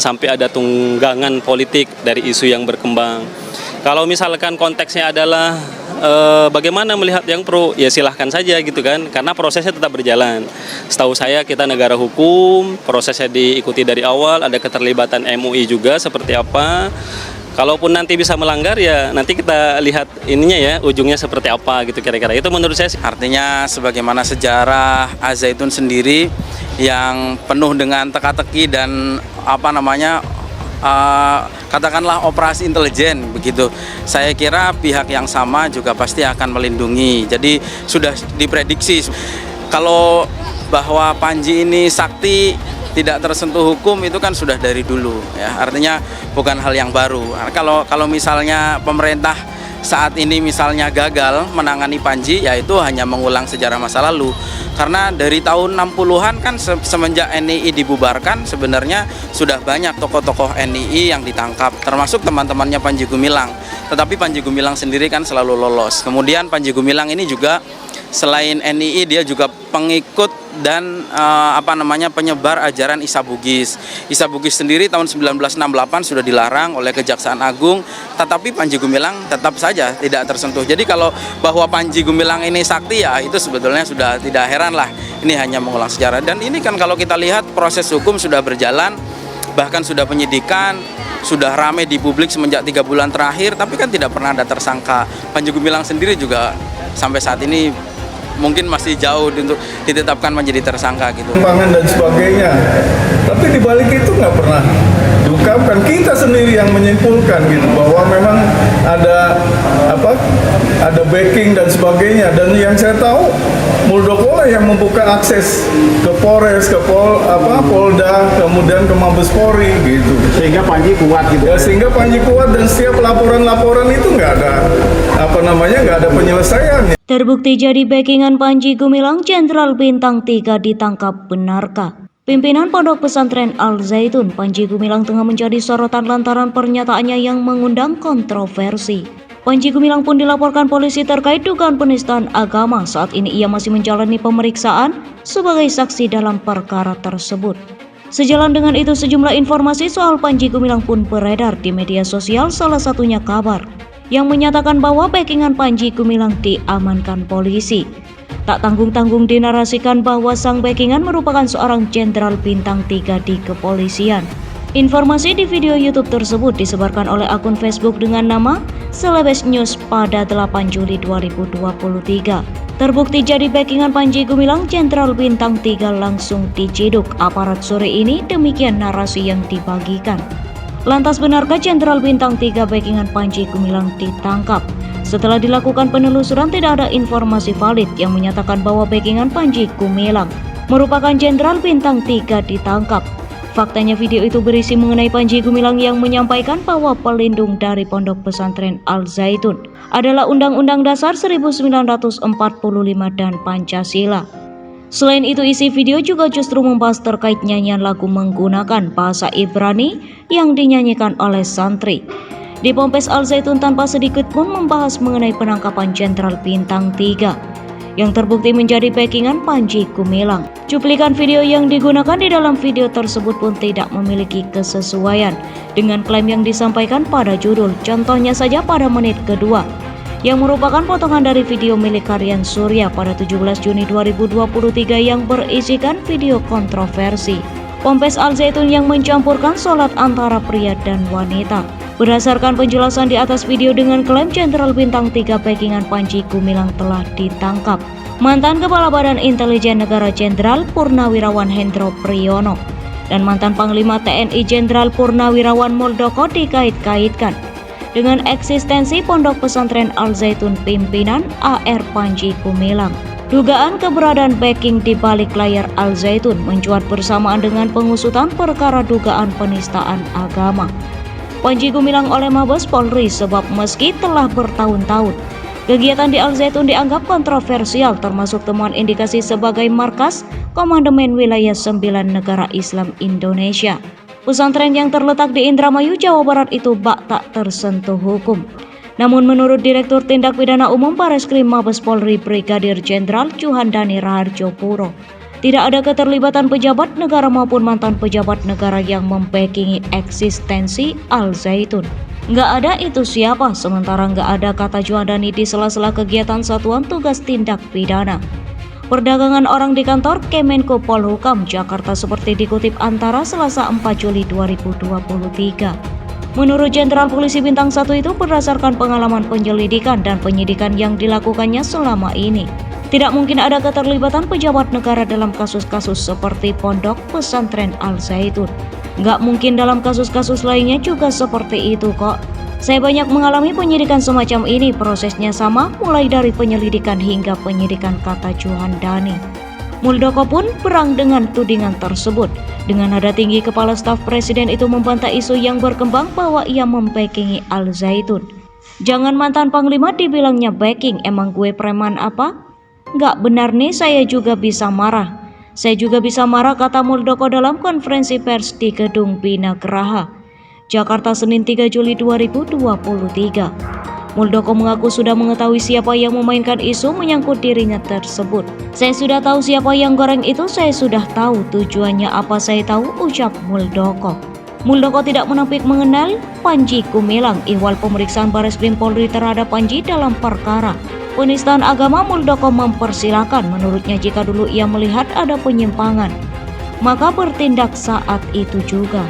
sampai ada tunggangan politik dari isu yang berkembang. Kalau misalkan konteksnya adalah bagaimana melihat yang pro, ya silahkan saja gitu kan, karena prosesnya tetap berjalan. Setahu saya kita negara hukum, prosesnya diikuti dari awal, ada keterlibatan MUI juga seperti apa. Kalaupun nanti bisa melanggar ya nanti kita lihat ininya ya, ujungnya seperti apa gitu kira-kira. Itu menurut saya sih. Artinya sebagaimana sejarah Al-Zaitun sendiri yang penuh dengan teka-teki dan katakanlah operasi intelijen begitu. Saya kira pihak yang sama juga pasti akan melindungi. Jadi sudah diprediksi kalau bahwa Panji ini sakti tidak tersentuh hukum itu kan sudah dari dulu ya. Artinya bukan hal yang baru. Kalau misalnya pemerintah saat ini misalnya gagal menangani Panji, ya itu hanya mengulang sejarah masa lalu. Karena dari tahun 60-an kan semenjak NII dibubarkan sebenarnya sudah banyak tokoh-tokoh NII yang ditangkap, termasuk teman-temannya Panji Gumilang. Tetapi Panji Gumilang sendiri kan selalu lolos. Kemudian Panji Gumilang ini juga selain NII dia juga pengikut dan penyebar ajaran Isa Bugis. Isa Bugis sendiri tahun 1968 sudah dilarang oleh Kejaksaan Agung, tetapi Panji Gumilang tetap saja tidak tersentuh. Jadi kalau bahwa Panji Gumilang ini sakti ya itu sebetulnya sudah tidak heran lah. Ini hanya mengulang sejarah. Dan ini kan kalau kita lihat proses hukum sudah berjalan, bahkan sudah penyidikan, sudah ramai di publik semenjak 3 bulan terakhir, tapi kan tidak pernah ada tersangka. Panji Gumilang sendiri juga sampai saat ini mungkin masih jauh untuk ditetapkan menjadi tersangka gitu. Pangan dan sebagainya. Tapi di balik itu nggak pernah diungkapkan. Kita sendiri yang menyimpulkan gitu bahwa memang ada backing dan sebagainya. Dan yang saya tahu Muldoko lah yang membuka akses ke Polres, ke Polda, kemudian ke Mabes Polri gitu. Sehingga Panji kuat gitu. Ya, sehingga Panji kuat dan setiap laporan-laporan itu nggak ada penyelesaiannya. Terbukti jadi backingan Panji Gumilang, Jenderal Bintang 3 ditangkap. Benarkah? Pimpinan Pondok Pesantren Al-Zaitun, Panji Gumilang, tengah menjadi sorotan lantaran pernyataannya yang mengundang kontroversi. Panji Gumilang pun dilaporkan polisi terkait dugaan penistaan agama. Saat ini ia masih menjalani pemeriksaan sebagai saksi dalam perkara tersebut. Sejalan dengan itu, sejumlah informasi soal Panji Gumilang pun beredar di media sosial, salah satunya kabar yang menyatakan bahwa backingan Panji Gumilang diamankan polisi. Tak tanggung-tanggung dinarasikan bahwa sang backingan merupakan seorang jenderal bintang 3 di kepolisian. Informasi di video YouTube tersebut disebarkan oleh akun Facebook dengan nama Celebes News pada 8 Juli 2023. Terbukti jadi backingan Panji Gumilang, jenderal bintang 3 langsung diciduk aparat sore ini, demikian narasi yang dibagikan. Lantas benarkah Jenderal Bintang 3 backingan Panji Gumilang ditangkap? Setelah dilakukan penelusuran tidak ada informasi valid yang menyatakan bahwa backingan Panji Gumilang merupakan Jenderal Bintang 3 ditangkap. Faktanya video itu berisi mengenai Panji Gumilang yang menyampaikan bahwa pelindung dari Pondok Pesantren Al-Zaitun adalah Undang-Undang Dasar 1945 dan Pancasila. Selain itu, isi video juga justru membahas terkait nyanyian lagu menggunakan bahasa Ibrani yang dinyanyikan oleh santri di Ponpes Al-Zaitun, tanpa sedikit pun membahas mengenai penangkapan Jenderal Bintang 3 yang terbukti menjadi backingan Panji Gumilang. Cuplikan video yang digunakan di dalam video tersebut pun tidak memiliki kesesuaian dengan klaim yang disampaikan pada judul. Contohnya saja pada menit kedua, yang merupakan potongan dari video milik Karyan Surya pada 17 Juni 2023 yang berisikan video kontroversi Ponpes Al-Zaitun yang mencampurkan sholat antara pria dan wanita. Berdasarkan penjelasan di atas video dengan klaim Jenderal Bintang 3 backingan Panji Gumilang telah ditangkap mantan Kepala Badan Intelijen Negara Jenderal Purnawirawan Hendro Priyono dan mantan Panglima TNI Jenderal Purnawirawan Muldoko dikait-kaitkan dengan eksistensi Pondok Pesantren Al-Zaitun pimpinan AR Panji Gumilang. Dugaan keberadaan backing di balik layar Al-Zaitun mencuat bersamaan dengan pengusutan perkara dugaan penistaan agama Panji Gumilang oleh Mabes Polri, sebab meski telah bertahun-tahun kegiatan di Al-Zaitun dianggap kontroversial, termasuk temuan indikasi sebagai markas Komandemen Wilayah 9 Negara Islam Indonesia. Pesantren yang terletak di Indramayu, Jawa Barat itu bak tak tersentuh hukum. Namun menurut Direktur Tindak Pidana Umum Bareskrim Mabes Polri Brigadir Jenderal Juhandani Raharjo Puro, Tidak ada keterlibatan pejabat negara maupun mantan pejabat negara yang membackingi eksistensi Al Zaitun. Nggak ada itu siapa, sementara nggak ada kata Juandani di sela-sela kegiatan Satuan Tugas Tindak Pidana Perdagangan Orang di kantor Kemenko Polhukam Jakarta seperti dikutip Antara Selasa 4 Juli 2023. Menurut Jenderal Polisi Bintang 1 itu berdasarkan pengalaman penyelidikan dan penyidikan yang dilakukannya selama ini, tidak mungkin ada keterlibatan pejabat negara dalam kasus-kasus seperti Pondok Pesantren Al Zaitun. Nggak mungkin dalam kasus-kasus lainnya juga seperti itu kok. Saya banyak mengalami penyidikan semacam ini, prosesnya sama mulai dari penyelidikan hingga penyidikan, kata Juandani. Muldoko pun berang dengan tudingan tersebut. Dengan nada tinggi, Kepala Staf Presiden itu membantah isu yang berkembang bahwa ia membackingi Al Zaitun. Jangan mantan Panglima dibilangnya backing, emang gue preman apa? Nggak benar nih, saya juga bisa marah. Saya juga bisa marah, kata Muldoko dalam konferensi pers di Gedung Bina Geraha, Jakarta Senin 3 Juli 2023. Muldoko mengaku sudah mengetahui siapa yang memainkan isu menyangkut dirinya tersebut. Saya sudah tahu siapa yang goreng itu, saya sudah tahu tujuannya apa, saya tahu, ucap Muldoko. Muldoko tidak menampik mengenal Panji Gumilang, ihwal pemeriksaan Bareskrim Polri terhadap Panji dalam perkara penistaan agama. Muldoko mempersilahkan, menurutnya jika dulu ia melihat ada penyimpangan, maka bertindak saat itu juga.